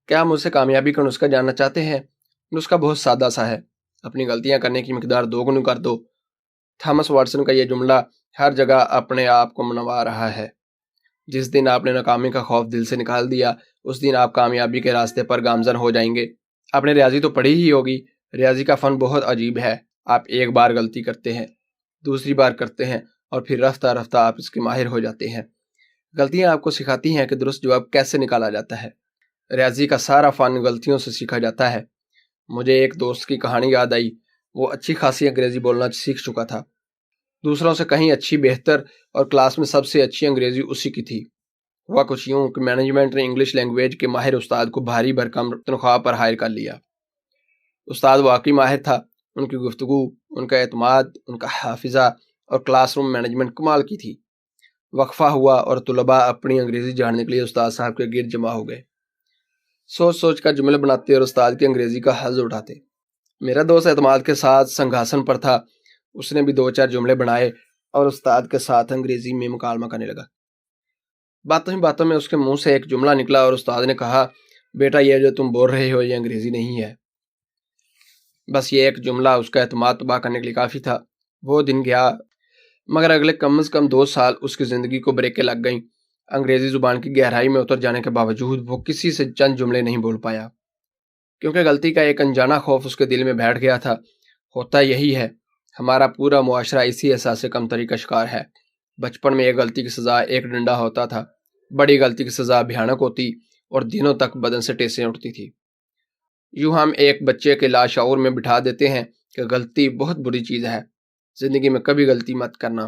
کیا آپ مجھ سے کامیابی کا نسخہ جاننا چاہتے ہیں؟ نسخہ بہت سادہ سا ہے، اپنی غلطیاں کرنے کی مقدار دوگنی کر دو۔ تھامس واٹسن کا یہ جملہ ہر جگہ اپنے آپ کو منوا رہا ہے۔ جس دن آپ نے ناکامی کا خوف دل سے نکال دیا، اس دن آپ کامیابی کے راستے پر گامزن ہو جائیں گے۔ آپ نے ریاضی تو پڑھی ہی ہوگی۔ ریاضی کا فن بہت عجیب ہے۔ آپ ایک بار غلطی کرتے ہیں، دوسری بار کرتے ہیں، اور پھر رفتہ رفتہ آپ اس کے ماہر ہو جاتے ہیں۔ غلطیاں آپ کو سکھاتی ہیں کہ درست جواب کیسے نکالا جاتا ہے۔ ریاضی کا سارا فن غلطیوں سے سیکھا جاتا ہے۔ مجھے ایک دوست کی کہانی یاد آئی۔ وہ اچھی خاصی انگریزی بولنا سیکھ چکا تھا، دوسروں سے کہیں اچھی، بہتر، اور کلاس میں سب سے اچھی انگریزی اسی کی تھی۔ ہوا کچھ یوں کہ مینجمنٹ نے انگلش لینگویج کے ماہر استاد کو بھاری بھرکم تنخواہ پر ہائر کر لیا۔ استاد واقعی ماہر تھا۔ ان کی گفتگو، ان کا اعتماد، ان کا حافظہ اور کلاس روم مینجمنٹ کمال کی تھی۔ وقفہ ہوا اور طلباء اپنی انگریزی جاننے کے لیے استاد صاحب کے گرد جمع ہو گئے، سوچ سوچ کر جملے بناتے اور استاد کی انگریزی کا حظ اٹھاتے۔ میرا دوست اعتماد کے ساتھ سنگھاسن پر تھا۔ اس نے بھی 2-4 جملے بنائے اور استاد کے ساتھ انگریزی میں مکالمہ کرنے لگا۔ باتوں ہی باتوں میں اس کے منہ سے ایک جملہ نکلا اور استاد نے کہا، بیٹا یہ جو تم بول رہے ہو یہ انگریزی نہیں ہے۔ بس یہ ایک جملہ اس کا اعتماد تباہ کرنے کے لیے کافی تھا۔ وہ دن گیا، مگر اگلے کم از کم 2 سال اس کی زندگی کو بریکیں لگ گئیں۔ انگریزی زبان کی گہرائی میں اتر جانے کے باوجود وہ کسی سے چند جملے نہیں بول پایا، کیونکہ غلطی کا ایک انجانا خوف اس کے دل میں بیٹھ گیا تھا۔ ہوتا یہی ہے، ہمارا پورا معاشرہ اسی احساس کمتری کا شکار ہے۔ بچپن میں ایک غلطی کی سزا ایک ڈنڈا ہوتا تھا، بڑی غلطی کی سزا بھیانک ہوتی اور دنوں تک بدن سے ٹیسیں اٹھتی تھی۔ یوں ہم ایک بچے کے لاشعور میں بٹھا دیتے ہیں کہ غلطی بہت بری چیز ہے، زندگی میں کبھی غلطی مت کرنا،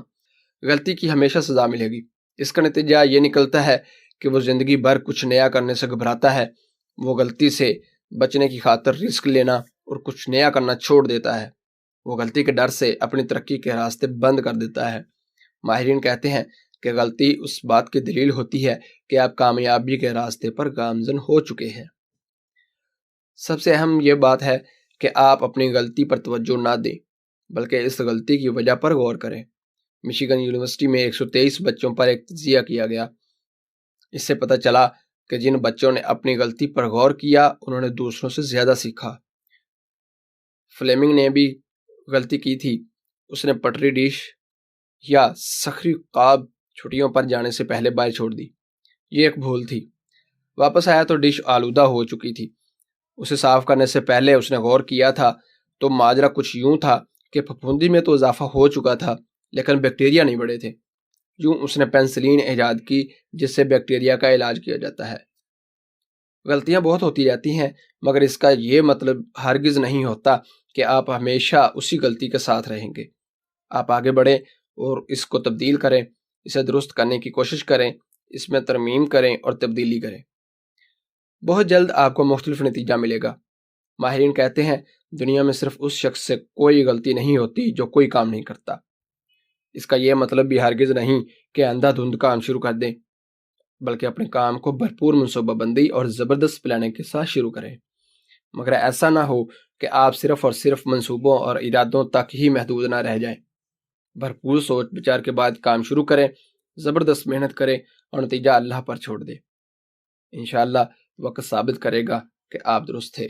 غلطی کی ہمیشہ سزا ملے گی۔ اس کا نتیجہ یہ نکلتا ہے کہ وہ زندگی بھر کچھ نیا کرنے سے گھبراتا ہے، وہ غلطی سے بچنے کی خاطر رسک لینا اور کچھ نیا کرنا چھوڑ دیتا ہے، وہ غلطی کے ڈر سے اپنی ترقی کے راستے بند کر دیتا ہے۔ ماہرین کہتے ہیں کہ غلطی اس بات کی دلیل ہوتی ہے کہ آپ کامیابی کے راستے پر گامزن ہو چکے ہیں۔ سب سے اہم یہ بات ہے کہ آپ اپنی غلطی پر توجہ نہ دیں، بلکہ اس غلطی کی وجہ پر غور کریں۔ مشیگن یونیورسٹی میں 123 بچوں پر ایک تجزیہ کیا گیا۔ اس سے پتہ چلا کہ جن بچوں نے اپنی غلطی پر غور کیا انہوں نے دوسروں سے زیادہ سیکھا۔ فلیمنگ نے بھی غلطی کی تھی۔ اس نے پٹری ڈش یا صخری قاب چھٹیوں پر جانے سے پہلے باہر چھوڑ دی۔ یہ ایک بھول تھی۔ واپس آیا تو ڈش آلودہ ہو چکی تھی۔ اسے صاف کرنے سے پہلے اس نے غور کیا تھا تو ماجرا کچھ یوں تھا کہ پھپھوندی میں تو اضافہ ہو چکا تھا لیکن بیکٹیریا نہیں بڑھے تھے۔ یوں اس نے پینسلین ایجاد کی جس سے بیکٹیریا کا علاج کیا جاتا ہے۔ غلطیاں بہت ہوتی جاتی ہیں، مگر اس کا یہ مطلب ہرگز نہیں ہوتا کہ آپ ہمیشہ اسی غلطی کے ساتھ رہیں گے۔ آپ آگے بڑھیں اور اس کو تبدیل کریں، اسے درست کرنے کی کوشش کریں، اس میں ترمیم کریں اور تبدیلی کریں۔ بہت جلد آپ کو مختلف نتیجہ ملے گا۔ ماہرین کہتے ہیں دنیا میں صرف اس شخص سے کوئی غلطی نہیں ہوتی جو کوئی کام نہیں کرتا۔ اس کا یہ مطلب بھی ہرگز نہیں کہ اندھا دھند کام شروع کر دیں، بلکہ اپنے کام کو بھرپور منصوبہ بندی اور زبردست پلاننگ کے ساتھ شروع کریں۔ مگر ایسا نہ ہو کہ آپ صرف اور صرف منصوبوں اور ارادوں تک ہی محدود نہ رہ جائیں۔ بھرپور سوچ بچار کے بعد کام شروع کریں، زبردست محنت کریں اور نتیجہ اللہ پر چھوڑ دیں۔ انشاءاللہ وقت ثابت کرے گا کہ آپ درست تھے۔